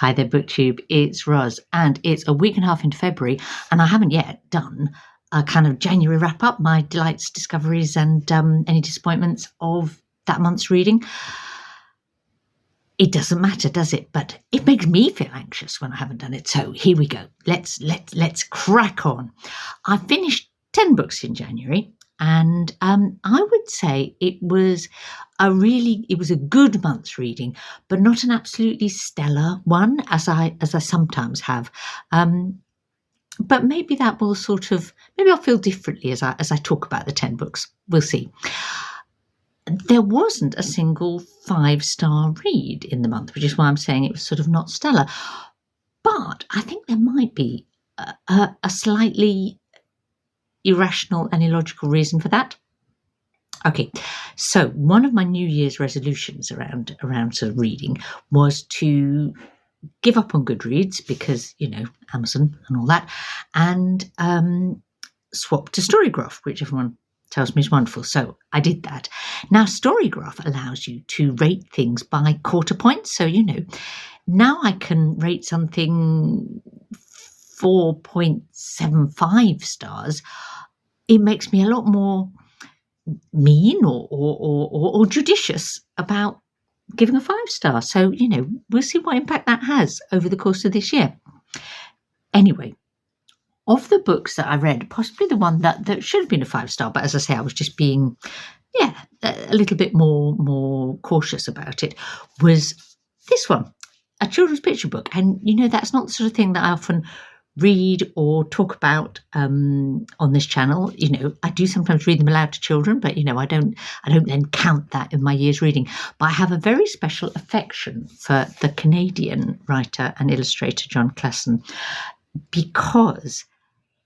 Hi there, BookTube. It's Roz, and it's a week and a half into February, and I haven't yet done a kind of January wrap-up, my delights, discoveries, and any disappointments of that month's reading. It doesn't matter, does it? But it makes me feel anxious when I haven't done it. So here we go. Let's crack on. I finished 10 books in January, and I would say it was a good month's reading, but not an absolutely stellar one, as I sometimes have. But maybe that will maybe I'll feel differently as I talk about the 10 books. We'll see. There wasn't a single 5-star read in the month, which is why I'm saying it was sort of not stellar. But I think there might be a slightly irrational and illogical reason for that. Okay, so one of my New Year's resolutions around sort of reading was to give up on Goodreads because, Amazon and all that, and swap to Storygraph, which everyone tells me is wonderful. So I did that. Now, Storygraph allows you to rate things by quarter points. So, now I can rate something 4.75 stars. It makes me a lot more mean or judicious about giving a 5-star. So, we'll see what impact that has over the course of this year. Anyway, of the books that I read, possibly the one that should have been a 5-star, but as I say, I was just being, a little bit more cautious about it, was this one, a children's picture book. And, that's not the sort of thing that I often read or talk about on this channel. I do sometimes read them aloud to children, but I don't then count that in my year's reading. But I have a very special affection for the Canadian writer and illustrator Jon Klassen, because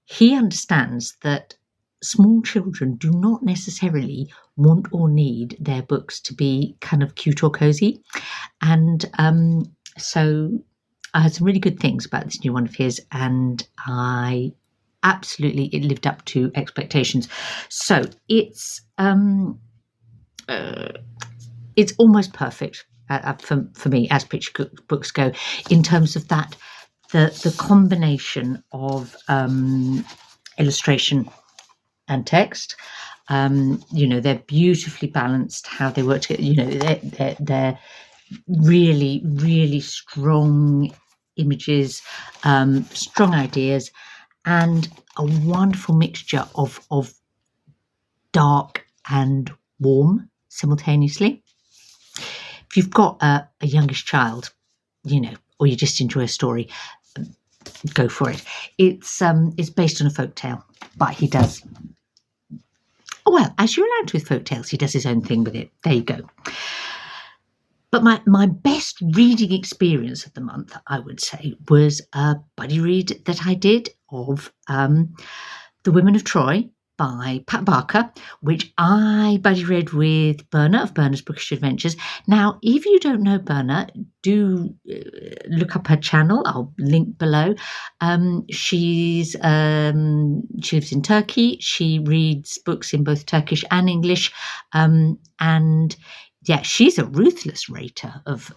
he understands that small children do not necessarily want or need their books to be kind of cute or cozy, and so I heard some really good things about this new one of his, and it lived up to expectations. So it's almost perfect for me as picture books go, in terms of that the combination of illustration and text. They're beautifully balanced how they work together. They're really, really strong images, strong ideas, and a wonderful mixture of dark and warm simultaneously. If you've got a youngish child, or you just enjoy a story, go for it. It's based on a folk tale, but he does, well, as you're allowed to with folk tales, he does his own thing with it. There you go. But my best reading experience of the month, I would say, was a buddy read that I did of The Women of Troy by Pat Barker, which I buddy read with Berna of Berna's Bookish Adventures. Now, if you don't know Berna, do look up her channel. I'll link below. She lives in Turkey. She reads books in both Turkish and English, and yeah, she's a ruthless rater of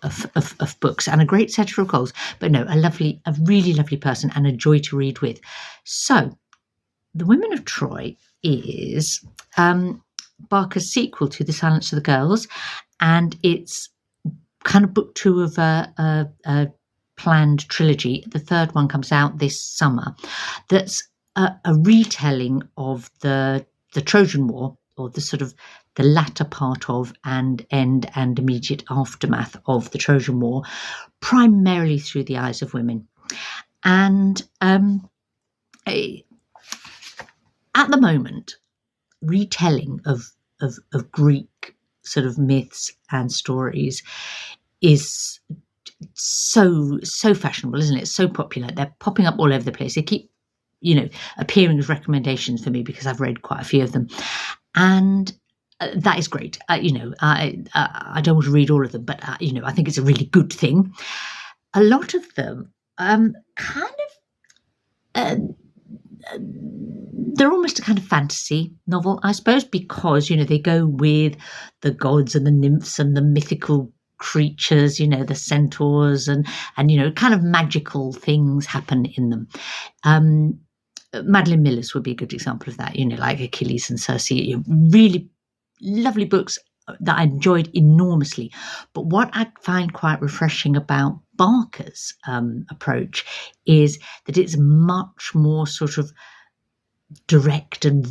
books and a great setter of goals. But no, a really lovely person and a joy to read with. So, The Women of Troy is Barker's sequel to The Silence of the Girls, and it's kind of book 2 of a planned trilogy. The third one comes out this summer. That's a retelling of the Trojan War, or the latter part of and end and immediate aftermath of the Trojan War, primarily through the eyes of women. And at the moment, retelling of Greek sort of myths and stories is so fashionable, isn't it? So popular. They're popping up all over the place. They keep, appearing as recommendations for me because I've read quite a few of them. And that is great. I don't want to read all of them, but, I think it's a really good thing. A lot of them they're almost a kind of fantasy novel, I suppose, because, they go with the gods and the nymphs and the mythical creatures, the centaurs and kind of magical things happen in them. Madeline Miller's would be a good example of that, like Achilles and Circe, really lovely books that I enjoyed enormously. But what I find quite refreshing about Barker's approach is that it's much more sort of direct and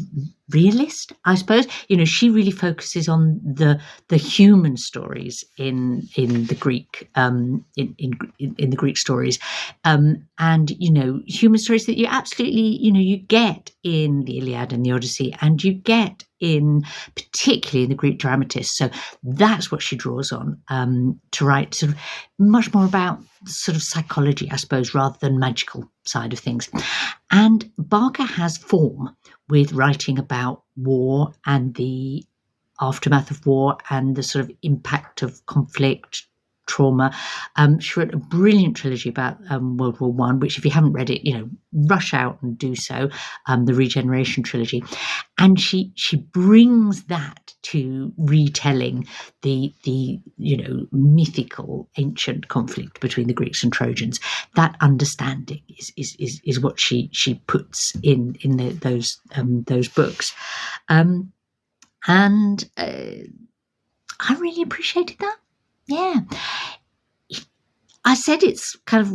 realist, I suppose. She really focuses on the human stories in the Greek in the Greek stories, and human stories that you absolutely you get in the Iliad and the Odyssey, and you get particularly in the Greek dramatists. So that's what she draws on to write sort of much more about sort of psychology, I suppose, rather than magical side of things. And Barker has form with writing about war and the aftermath of war and the sort of impact of conflict, trauma. She wrote a brilliant trilogy about World War I, which if you haven't read it, rush out and do so, the Regeneration trilogy. And she brings that to retelling the mythical ancient conflict between the Greeks and Trojans. That understanding is what she puts in those books. And I really appreciated that. Yeah. I said it's kind of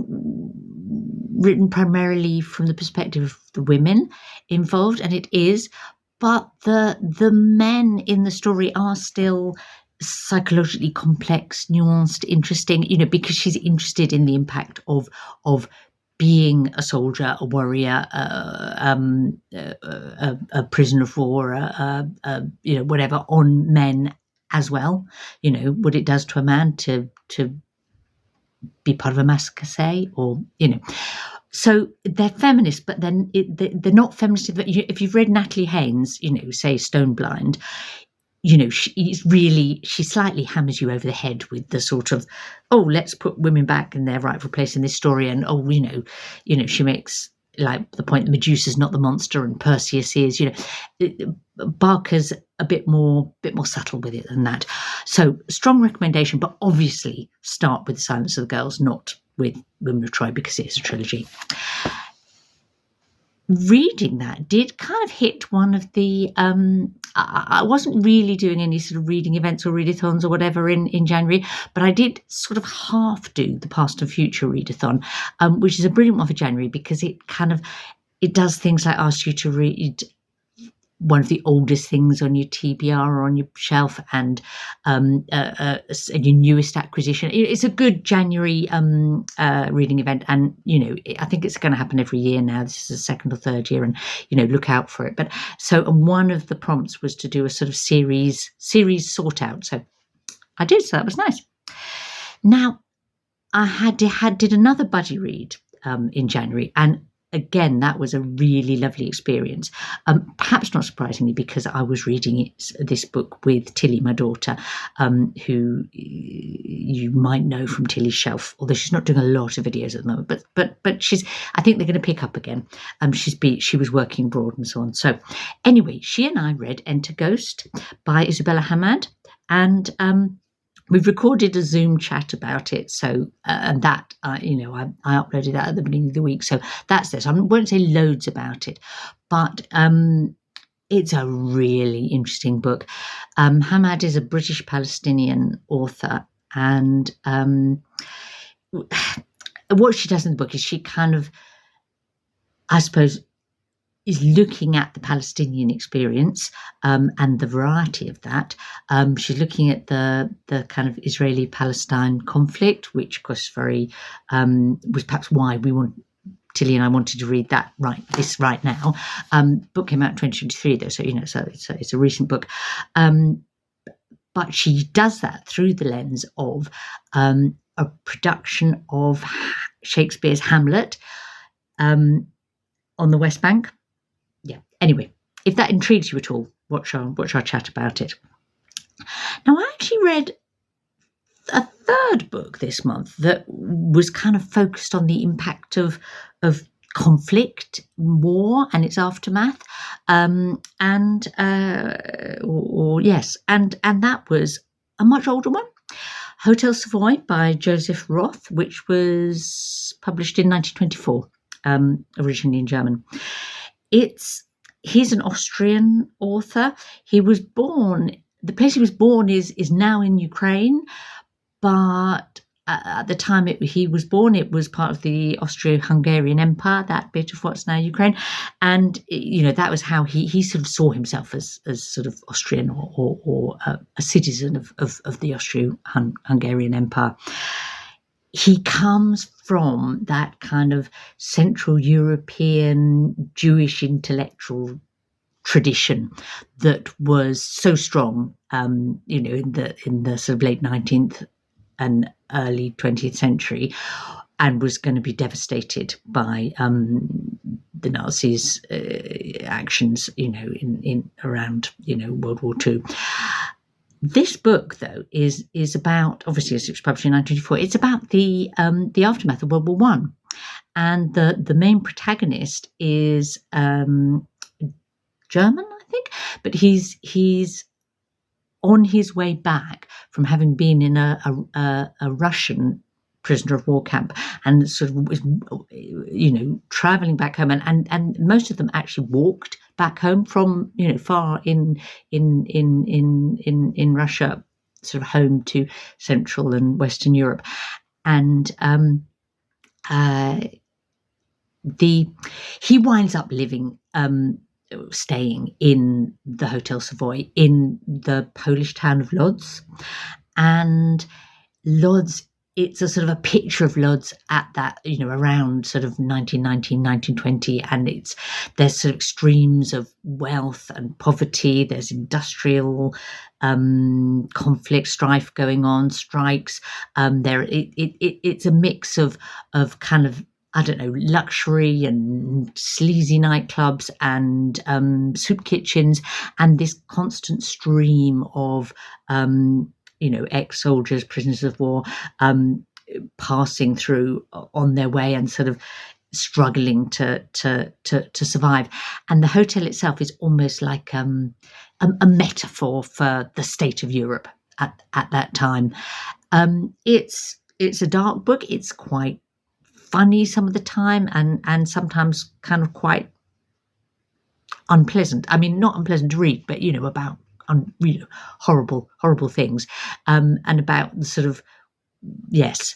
written primarily from the perspective of the women involved, and it is, but the men in the story are still psychologically complex, nuanced, interesting, because she's interested in the impact of being a soldier, a warrior, a prisoner of war, whatever, on men as well. What it does to a man to be part of a massacre, say, or So they're feminists, but then they're not feminists. If you've read Natalie Haynes, say Stone Blind, she slightly hammers you over the head with the sort of, let's put women back in their rightful place in this story, and she makes like the point that Medusa's not the monster and Perseus is. Barker's a bit more subtle with it than that. So strong recommendation, but obviously start with The Silence of the Girls, not with Women of Troy, because it is a trilogy. Reading that did kind of hit one of the I wasn't really doing any sort of reading events or readathons or whatever in January, but I did sort of half do the Past and Future readathon, which is a brilliant one for January because it does things like ask you to read one of the oldest things on your TBR or on your shelf and your newest acquisition. It's a good January reading event, and I think it's going to happen every year now. This is the second or third year, and look out for it. But and one of the prompts was to do a sort of series sort out. So I did, so that was nice. Now I did another buddy read in January, and again, that was a really lovely experience. Perhaps not surprisingly, because I was reading this book with Tilly, my daughter, who you might know from Tilly's Shelf, although she's not doing a lot of videos at the moment. But she's. I think they're going to pick up again. She was working abroad and so on. So anyway, she and I read Enter Ghost by Isabella Hammad, and we've recorded a Zoom chat about it, so and that I uploaded that at the beginning of the week, so that's this. I won't say loads about it, but it's a really interesting book. Hammad is a British Palestinian author, and what she does in the book is she kind of, I suppose, is looking at the Palestinian experience and the variety of that. She's looking at the kind of Israeli-Palestine conflict, which of course was perhaps why Tilly and I wanted to read that right now. Book came out in 2023 though, so it's a recent book. But she does that through the lens of a production of Shakespeare's Hamlet on the West Bank. Yeah. Anyway, if that intrigues you at all, watch our chat about it. Now, I actually read a third book this month that was kind of focused on the impact of conflict, war, and its aftermath. And that was a much older one. Hotel Savoy by Joseph Roth, which was published in 1924, originally in German. He's an Austrian author. He was born, the place he was born is now in Ukraine, but at the time he was born, it was part of the Austro-Hungarian Empire, that bit of what's now Ukraine. And, that was how he sort of saw himself as sort of Austrian or a citizen of the Austro-Hungarian Empire. He comes from that kind of Central European Jewish intellectual tradition that was so strong, in the sort of late 19th and early 20th century, and was going to be devastated by the Nazis' actions, in around World War II. This book, though, is about, obviously, as it was published in 1924, it's about the aftermath of World War One, and the main protagonist is German, I think, but he's on his way back from having been in a Russian prisoner of war camp, and sort of was, traveling back home, and most of them actually walked back home from far in Russia, sort of home to Central and Western Europe, and he winds up staying in the Hotel Savoy in the Polish town of Lodz, and Lodz, it's a sort of a picture of Lodz at that, around sort of 1919, 1920, and there's sort of extremes of wealth and poverty. There's industrial conflict, strife going on, strikes. It's a mix of kind of, I don't know, luxury and sleazy nightclubs and soup kitchens, and this constant stream of ex-soldiers, prisoners of war, passing through on their way and sort of struggling to survive. And the hotel itself is almost like a metaphor for the state of Europe at that time. It's a dark book. It's quite funny some of the time, and sometimes kind of quite unpleasant. I mean, not unpleasant to read, but about horrible things, and about the sort of, yes,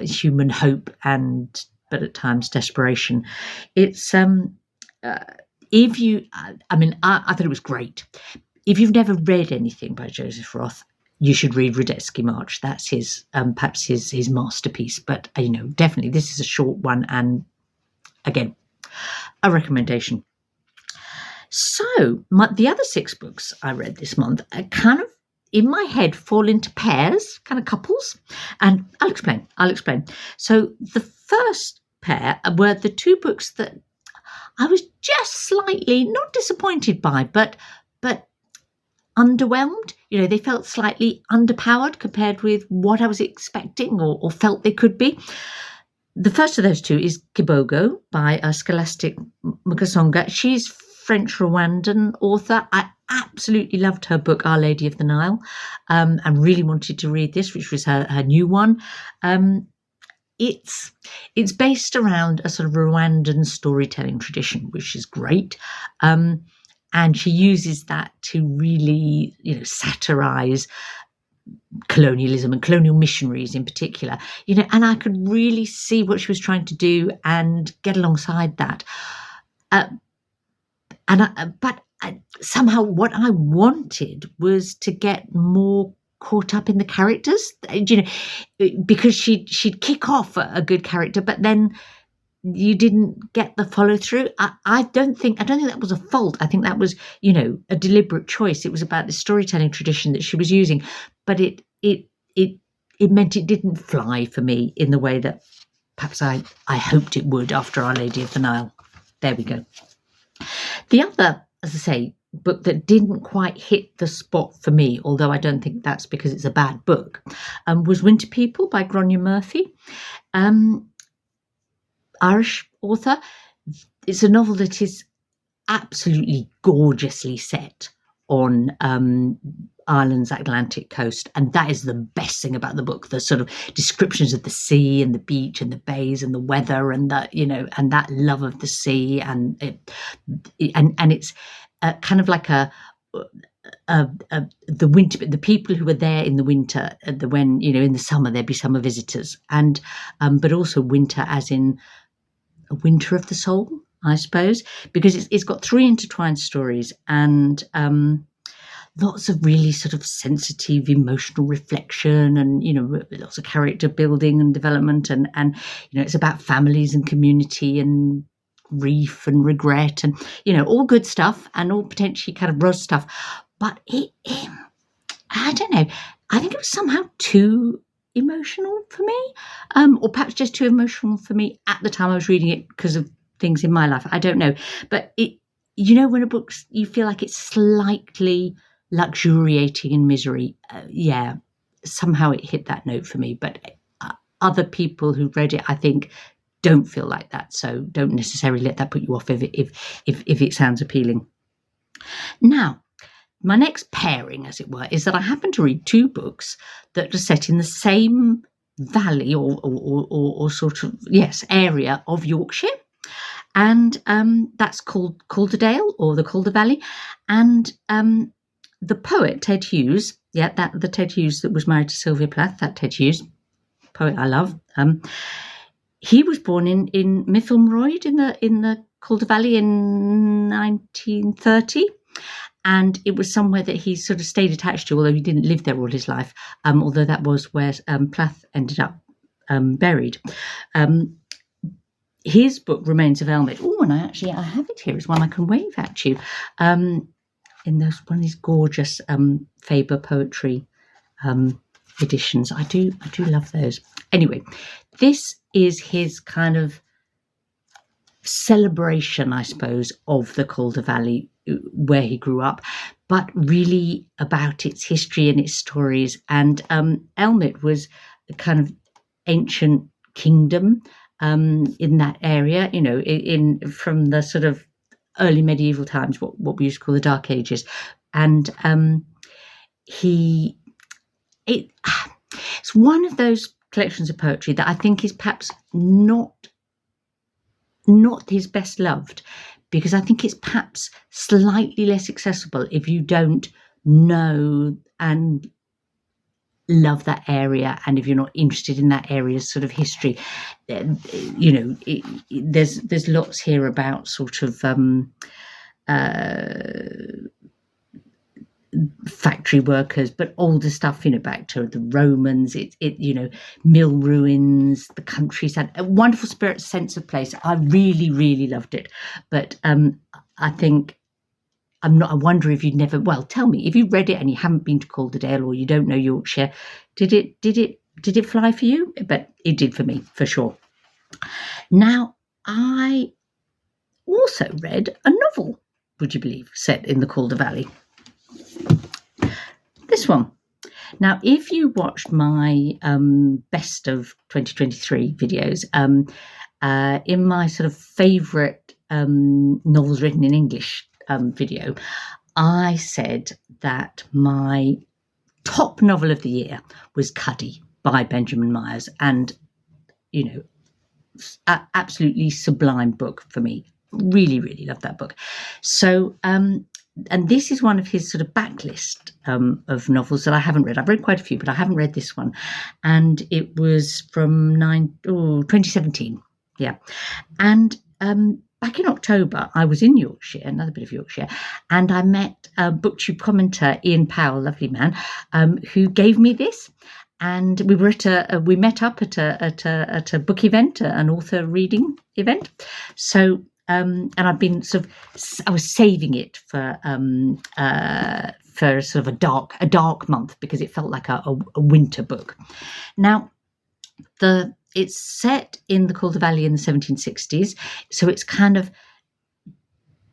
human hope but at times desperation. It's if you, I thought it was great. If you've never read anything by Joseph Roth, you should read Radetzky March. That's his perhaps his masterpiece. But definitely this is a short one, and again, a recommendation. So the other 6 books I read this month are kind of, in my head, fall into pairs, kind of couples, and I'll explain. So the first pair were the 2 books that I was just slightly not disappointed by, but underwhelmed. They felt slightly underpowered compared with what I was expecting or felt they could be. The first of those 2 is Kibogo by Scholastique Mukosonga. She's French-Rwandan author. I absolutely loved her book, Our Lady of the Nile, and really wanted to read this, which was her new one. It's based around a sort of Rwandan storytelling tradition, which is great. And she uses that to really, satirize colonialism and colonial missionaries in particular, and I could really see what she was trying to do and get alongside that. But somehow what I wanted was to get more caught up in the characters, because she'd kick off a good character, but then you didn't get the follow through. I don't think that was a fault. I think that was, a deliberate choice. It was about the storytelling tradition that she was using, but it meant it didn't fly for me in the way that perhaps I hoped it would after Our Lady of the Nile. There we go. The other, as I say, book that didn't quite hit the spot for me, although I don't think that's because it's a bad book, was Winter People by Grainne Murphy. Irish author. It's a novel that is absolutely gorgeously set on Ireland's Atlantic coast, and that is the best thing about the book. The sort of descriptions of the sea and the beach and the bays and the weather and that, and that love of the sea, and it's kind of like the winter, the people who were there in the winter, when in the summer there'd be summer visitors, and but also winter as in a winter of the soul, I suppose, because it's got 3 intertwined stories and lots of really sort of sensitive emotional reflection, and lots of character building and development, and it's about families and community and grief and regret, and all good stuff, and all potentially kind of rose stuff. But I don't know, I think it was somehow too emotional for me, or perhaps just too emotional for me at the time I was reading it because of things in my life. I don't know, but when a book, you feel like it's slightly luxuriating in misery, somehow it hit that note for me. But other people who read it, I think, don't feel like that, so don't necessarily let that put you off if it sounds appealing. Now, my next pairing, as it were, is that I happen to read 2 books that are set in the same valley or sort of, area of Yorkshire. And that's called Calderdale, or the Calder Valley. And the poet, Ted Hughes, the Ted Hughes that was married to Sylvia Plath, that Ted Hughes, poet I love, he was born in Mytholmroyd in the Calder Valley in 1930. And it was somewhere that he sort of stayed attached to, although he didn't live there all his life, although that was where Plath ended up buried. His book, Remains of Elmet. Oh, and I have it here. It's one I can wave at you. In one of these gorgeous Faber poetry editions. I do love those. Anyway, this is his kind of celebration, I suppose, of the Calder Valley, where he grew up, but really about its history and its stories. And Elmet was a kind of ancient kingdom in that area, from the sort of early medieval times, what we used to call the Dark Ages. And it's one of those collections of poetry that I think is perhaps not his best loved, because I think it's perhaps slightly less accessible if you don't know and love that area, and if you're not interested in that area's sort of history. There's lots here about sort of factory workers, but older stuff, back to the Romans, mill ruins, the countryside, a wonderful spirit, sense of place. I really, really loved it. But I think I wonder if you'd never, tell me, if you read it and you haven't been to Calderdale or you don't know Yorkshire, did it fly for you? But it did for me, for sure. Now, I also read a novel, would you believe, set in the Calder Valley. This one. Now, if you watched my best of 2023 videos, in my sort of favourite novels written in English video, I said that my top novel of the year was Cuddy by Benjamin Myers, and absolutely sublime book for me. Really, really loved that book. So and this is one of his sort of backlist of novels that I haven't read. I've read quite a few, but I haven't read this one. And it was from 2017. Yeah. And back in October, I was in Yorkshire, another bit of Yorkshire, and I met BookTube commenter Ian Powell, lovely man, who gave me this. And we were we met up at a book event, an author reading event. So and I've been I was saving it for sort of a dark month, because it felt like a winter book. Now, it's set in the Calder Valley in the 1760s, so it's kind of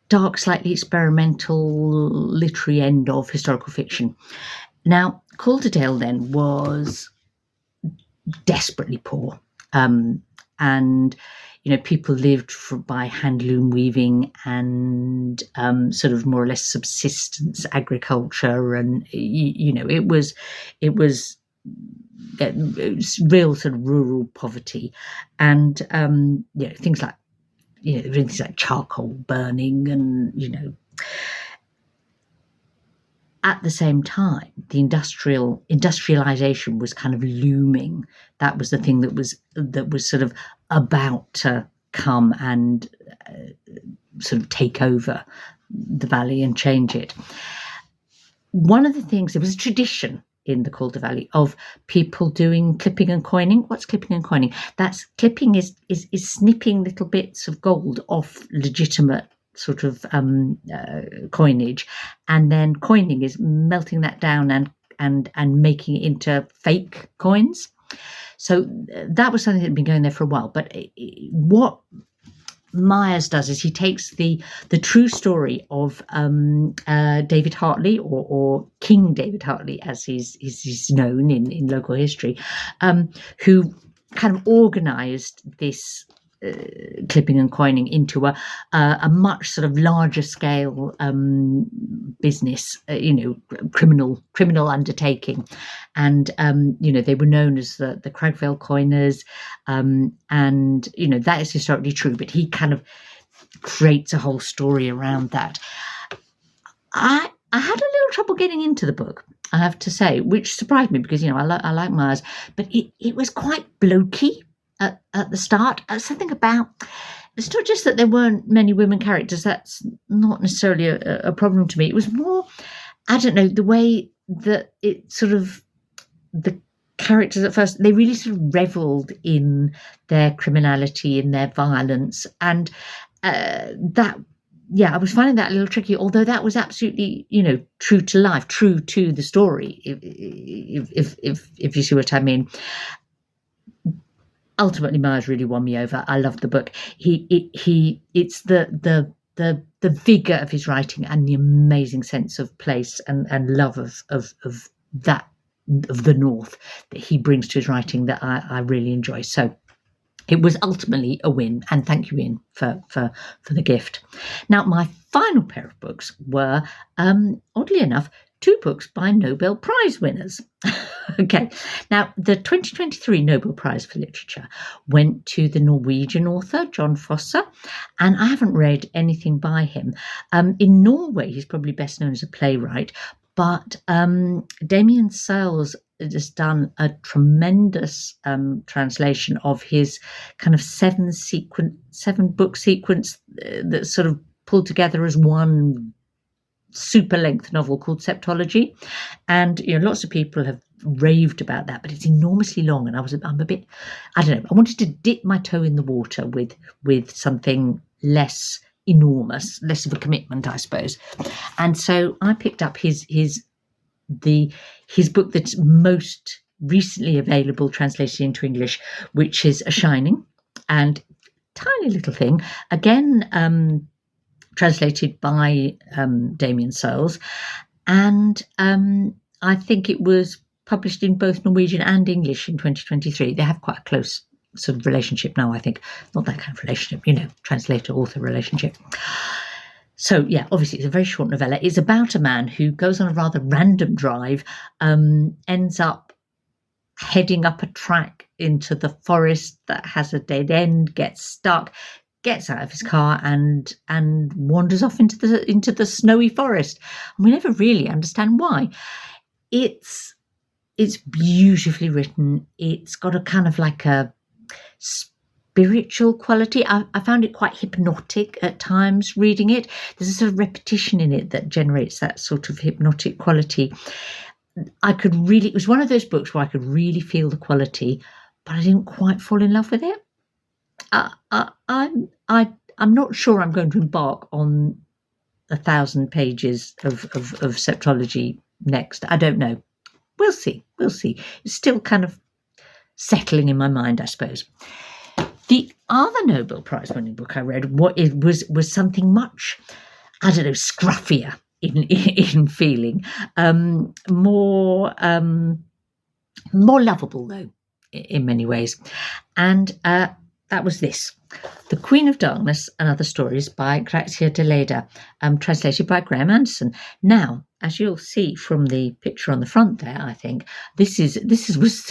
dark, slightly experimental, literary end of historical fiction. Now, Calderdale then was desperately poor. and people lived by handloom weaving and sort of more or less subsistence agriculture, and it was real sort of rural poverty, and things like things like charcoal burning, and at the same time, the industrialization was kind of looming. That was the thing that was sort of about to come and sort of take over the valley and change it. One of the things, there was a tradition in the Calder Valley of people doing clipping and coining. What's clipping and coining? That's clipping is snipping little bits of gold off legitimate sort of coinage, and then coining is melting that down and making it into fake coins. So that was something that had been going there for a while. But what Myers does is he takes the true story of David Hartley, or King David Hartley, as he's known in local history, who kind of organised this clipping and coining into a much sort of larger scale business, criminal undertaking, and they were known as the Cragvale coiners, and that is historically true. But he kind of creates a whole story around that. I had a little trouble getting into the book, I have to say, which surprised me because I like Myers, but it was quite blokey at the start. Something about, it's not just that there weren't many women characters, that's not necessarily a problem to me. It was more, I don't know, the way that it sort of, the characters at first, they really sort of revelled in their criminality, in their violence, and that, I was finding that a little tricky, although that was absolutely, true to life, true to the story, if you see what I mean. Ultimately, Myers really won me over. I loved the book. It's the vigor of his writing and the amazing sense of place and love of that, of the North, that he brings to his writing, that I really enjoy. So it was ultimately a win, and thank you, Ian, for the gift. Now, my final pair of books were, oddly enough, 2 books by Nobel Prize winners. Okay, now the 2023 Nobel Prize for Literature went to the Norwegian author Jon Fosse, and I haven't read anything by him. In Norway, he's probably best known as a playwright, but Damion Searls has done a tremendous translation of his kind of 7-book sequence that's sort of pulled together as one super length novel called Septology, and lots of people have raved about that, but it's enormously long, and I'm a bit, I don't know, I wanted to dip my toe in the water with something less enormous, less of a commitment, I suppose. And so I picked up his book that's most recently available, translated into English, which is A Shining, and tiny little thing, again translated by Damion Searls, and I think it was published in both Norwegian and English in 2023. They have quite a close sort of relationship now, I think. Not that kind of relationship, translator-author relationship. So, obviously it's a very short novella. It's about a man who goes on a rather random drive, ends up heading up a track into the forest that has a dead end, gets stuck, gets out of his car and wanders off into the snowy forest. And we never really understand why. It's beautifully written. It's got a kind of like a spiritual quality. I found it quite hypnotic at times reading it. There's a sort of repetition in it that generates that sort of hypnotic quality. It was one of those books where I could really feel the quality, but I didn't quite fall in love with it. I'm not sure I'm going to embark on 1,000 pages of septology next. I don't know. We'll see. It's still kind of settling in my mind, I suppose. The other Nobel Prize winning book I read, was something much, I don't know, scruffier in feeling, more lovable though in many ways, and that was this. The Queen of Darkness and Other Stories by Grazia Deledda, translated by Graham Anderson. Now, as you'll see from the picture on the front there, I think this was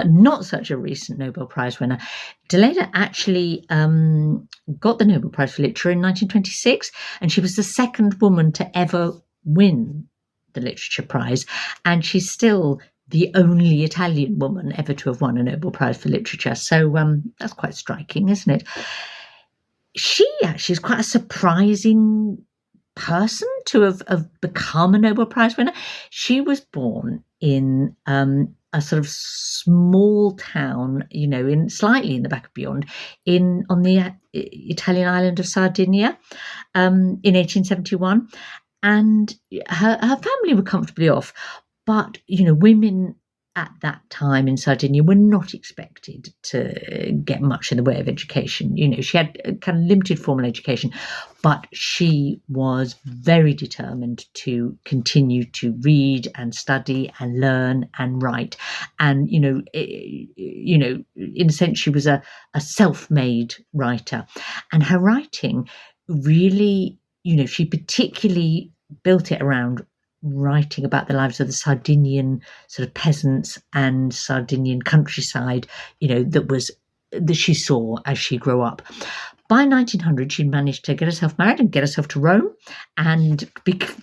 not such a recent Nobel Prize winner. Deledda actually got the Nobel Prize for Literature in 1926, and she was the second woman to ever win the Literature Prize, and she's still the only Italian woman ever to have won a Nobel Prize for Literature. So that's quite striking, isn't it? She actually is quite a surprising person to have become a Nobel Prize winner. She was born in a sort of small town, in slightly in the back of beyond, on the Italian island of Sardinia, in 1871, and her family were comfortably off. But, women at that time in Sardinia were not expected to get much in the way of education. She had a kind of limited formal education, but she was very determined to continue to read and study and learn and write. And, in a sense, she was a self-made writer. And her writing really, she particularly built it around writing about the lives of the Sardinian sort of peasants and Sardinian countryside, that she saw as she grew up. By 1900, she managed to get herself married and get herself to Rome, and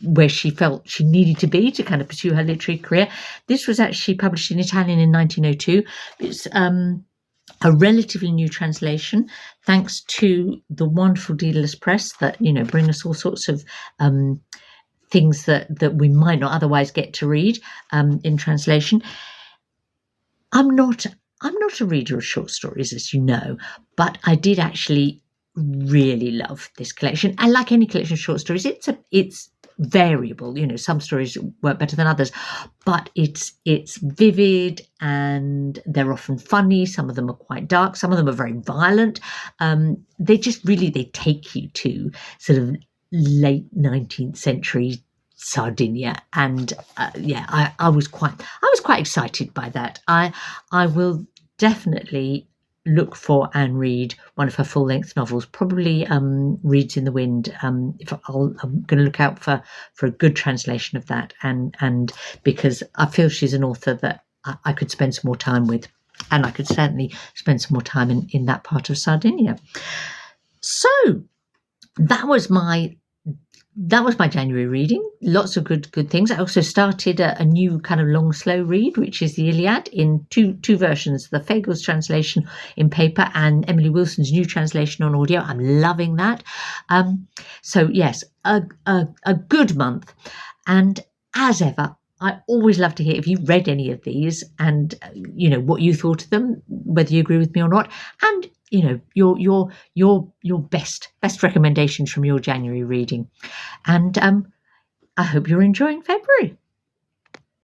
where she felt she needed to be to kind of pursue her literary career. This was actually published in Italian in 1902. It's a relatively new translation, thanks to the wonderful Daedalus Press that bring us all sorts of things that we might not otherwise get to read in translation. I'm not a reader of short stories, as you know, but I did actually really love this collection. And like any collection of short stories, it's variable. Some stories work better than others, but it's vivid and they're often funny. Some of them are quite dark. Some of them are very violent. They take you to sort of late 19th century Sardinia, and I was quite excited by that. I will definitely look for and read one of her full-length novels, probably Reeds in the Wind. I'm going to look out for a good translation of that, and because I feel she's an author that I could spend some more time with, and I could certainly spend some more time in that part of Sardinia. So that was my January reading. Lots of good things. I also started a new kind of long, slow read, which is the Iliad in two versions, the Fagles translation in paper and Emily Wilson's new translation on audio. I'm loving that. So yes, a good month. And as ever, I always love to hear if you read any of these and what you thought of them, whether you agree with me or not, and your best recommendations from your January reading. And I hope you're enjoying February.